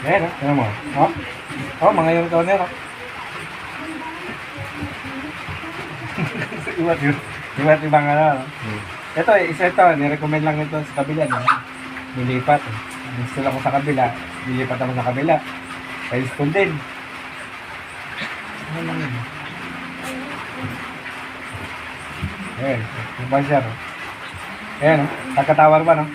Ayan, tingnan mo. Mga yung toner, iba't ibang ano. Ito, isa ito, nirecommend lang ito sa kabila. Nilipat. Install ako sa kabila, nilipat ako sa kabila. Pa-install din. Ano lang yun? Ayan, yung basher. Ayan, nagkatawar ba, no?